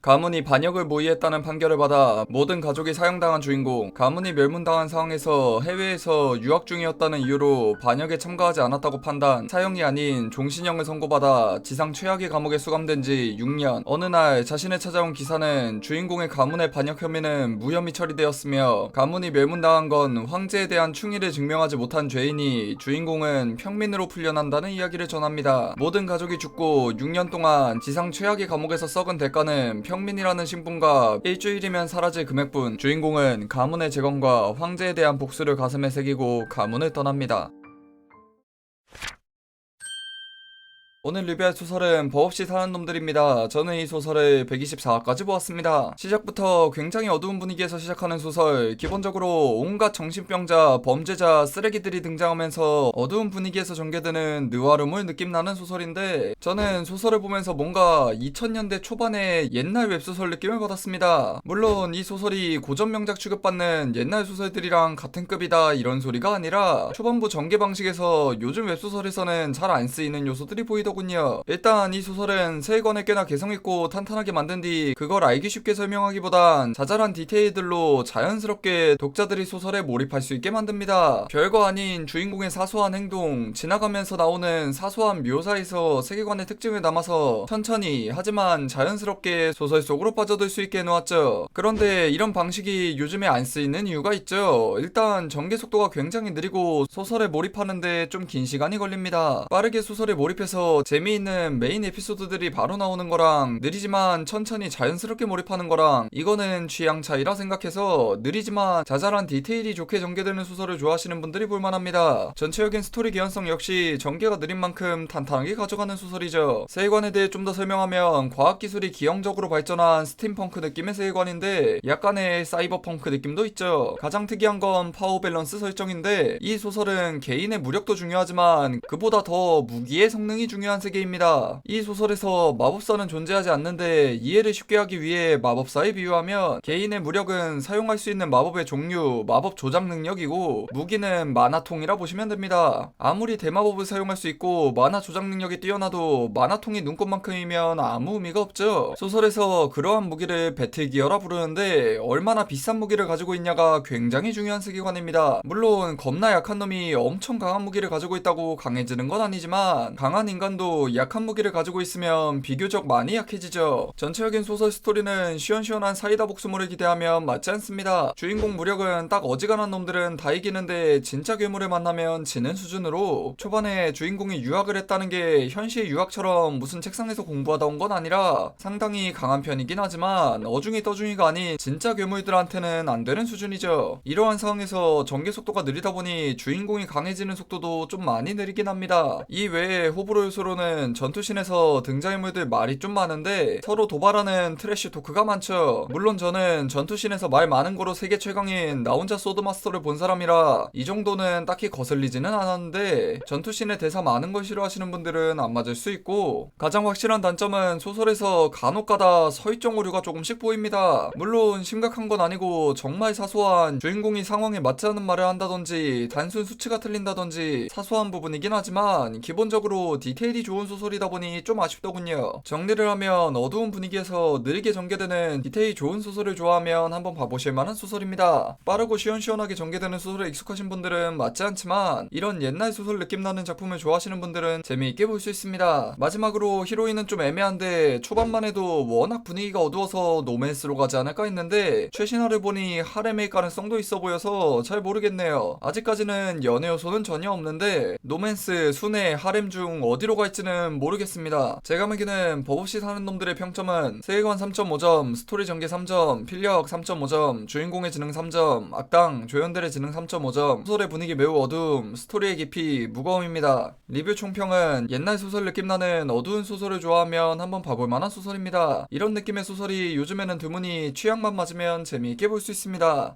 가문이 반역을 모의했다는 판결을 받아 모든 가족이 사형당한 주인공. 가문이 멸문당한 상황에서 해외에서 유학 중이었다는 이유로 반역에 참가하지 않았다고 판단, 사형이 아닌 종신형을 선고받아 지상 최악의 감옥에 수감된 지 6년. 어느 날 자신을 찾아온 기사는 주인공의 가문의 반역 혐의는 무혐의 처리되었으며, 가문이 멸문당한 건 황제에 대한 충의를 증명하지 못한 죄이니 주인공은 평민으로 풀려난다는 이야기를 전합니다. 모든 가족이 죽고 6년 동안 지상 최악의 감옥에서 썩은 대가는 평민이라는 신분과 일주일이면 사라질 금액뿐. 주인공은 가문의 재건과 황제에 대한 복수를 가슴에 새기고 가문을 떠납니다. 오늘 리뷰할 소설은 법없이 사는 놈들입니다. 저는 이 소설을 124화까지 보았습니다. 시작부터 굉장히 어두운 분위기에서 시작하는 소설. 기본적으로 온갖 정신병자, 범죄자, 쓰레기들이 등장하면서 어두운 분위기에서 전개되는 느와르물 느낌 나는 소설인데, 저는 소설을 보면서 뭔가 2000년대 초반의 옛날 웹소설 느낌을 받았습니다. 물론 이 소설이 고전 명작 취급받는 옛날 소설들이랑 같은 급이다 이런 소리가 아니라, 초반부 전개 방식에서 요즘 웹소설에서는 잘 안 쓰이는 요소들이 보이더군요. 일단 이 소설은 세계관을 꽤나 개성있고 탄탄하게 만든 뒤 그걸 알기 쉽게 설명하기보단 자잘한 디테일들로 자연스럽게 독자들이 소설에 몰입할 수 있게 만듭니다. 별거 아닌 주인공의 사소한 행동, 지나가면서 나오는 사소한 묘사에서 세계관의 특징을 담아서 천천히 하지만 자연스럽게 소설 속으로 빠져들 수 있게 해놓았죠. 그런데 이런 방식이 요즘에 안 쓰이는 이유가 있죠. 일단 전개 속도가 굉장히 느리고 소설에 몰입하는데 좀 긴 시간이 걸립니다. 빠르게 소설에 몰입해서 재미있는 메인 에피소드들이 바로 나오는 거랑 느리지만 천천히 자연스럽게 몰입하는 거랑, 이거는 취향 차이라 생각해서 느리지만 자잘한 디테일이 좋게 전개되는 소설을 좋아하시는 분들이 볼만합니다. 전체적인 스토리 개연성 역시 전개가 느린 만큼 탄탄하게 가져가는 소설이죠. 세계관에 대해 좀 더 설명하면, 과학기술이 기형적으로 발전한 스팀펑크 느낌의 세계관인데 약간의 사이버펑크 느낌도 있죠. 가장 특이한 건 파워 밸런스 설정인데, 이 소설은 개인의 무력도 중요하지만 그보다 더 무기의 성능이 중요한 세계입니다. 이 소설에서 마법사는 존재하지 않는데 이해를 쉽게 하기 위해 마법사에 비유하면, 개인의 무력은 사용할 수 있는 마법의 종류, 마법 조작 능력이고, 무기는 마나통이라 보시면 됩니다. 아무리 대마법을 사용할 수 있고 마나 조작 능력이 뛰어나도 마나통이 눈꽃만큼이면 아무 의미가 없죠. 소설에서 그러한 무기를 배틀기어라 부르는데, 얼마나 비싼 무기를 가지고 있냐가 굉장히 중요한 세계관입니다. 물론 겁나 약한 놈이 엄청 강한 무기를 가지고 있다고 강해지는 건 아니지만, 강한 인간도 약한 무기를 가지고 있으면 비교적 많이 약해지죠. 전체적인 소설 스토리는 시원시원한 사이다 복수물을 기대하면 맞지 않습니다. 주인공 무력은 딱 어지간한 놈들은 다 이기는데 진짜 괴물을 만나면 지는 수준으로, 초반에 주인공이 유학을 했다는 게 현실 유학처럼 무슨 책상에서 공부하다 온 건 아니라 상당히 강한 편이긴 하지만 어중이 떠중이가 아닌 진짜 괴물들한테는 안 되는 수준이죠. 이러한 상황에서 전개 속도가 느리다 보니 주인공이 강해지는 속도도 좀 많이 느리긴 합니다. 이 외에 호불호 요소로는 전투신에서 등장인물들 말이 좀 많은데 서로 도발하는 트래쉬 토크가 많죠. 물론 저는 전투신에서 말 많은 거로 세계 최강인 나 혼자 소드마스터를 본 사람이라 이 정도는 딱히 거슬리지는 않았는데, 전투신의 대사 많은 걸 싫어하시는 분들은 안 맞을 수 있고, 가장 확실한 단점은 소설에서 간혹가다 서있정 오류가 조금씩 보입니다. 물론 심각한 건 아니고 정말 사소한, 주인공이 상황에 맞지 않는 말을 한다든지 단순 수치가 틀린다든지 사소한 부분이긴 하지만 기본적으로 디테일이 좋은 소설이다 보니 좀 아쉽더군요. 정리를 하면, 어두운 분위기에서 느리게 전개되는 디테일이 좋은 소설을 좋아하면 한번 봐보실 만한 소설입니다. 빠르고 시원시원하게 전개되는 소설에 익숙하신 분들은 맞지 않지만, 이런 옛날 소설 느낌 나는 작품을 좋아하시는 분들은 재미있게 볼 수 있습니다. 마지막으로 히로인은 좀 애매한데 초반만 해도 워낙 분위기가 어두워서 노맨스로 가지 않을까 했는데, 최신화를 보니 하렘일 가능성도 있어 보여서 잘 모르겠네요. 아직까지는 연애 요소는 전혀 없는데 노맨스, 순애, 하렘 중 어디로 갈지는 모르겠습니다. 제가 매기는 법없이 사는 놈들의 평점은 세계관 3.5점, 스토리 전개 3점, 필력 3.5점, 주인공의 지능 3점, 악당, 조연들의 지능 3.5점, 소설의 분위기 매우 어두움, 스토리의 깊이, 무거움입니다. 리뷰 총평은 옛날 소설 느낌 나는 어두운 소설을 좋아하면 한번 봐볼 만한 소설입니다. 이런 느낌의 소설이 요즘에는 드무니 취향만 맞으면 재미있게 볼 수 있습니다.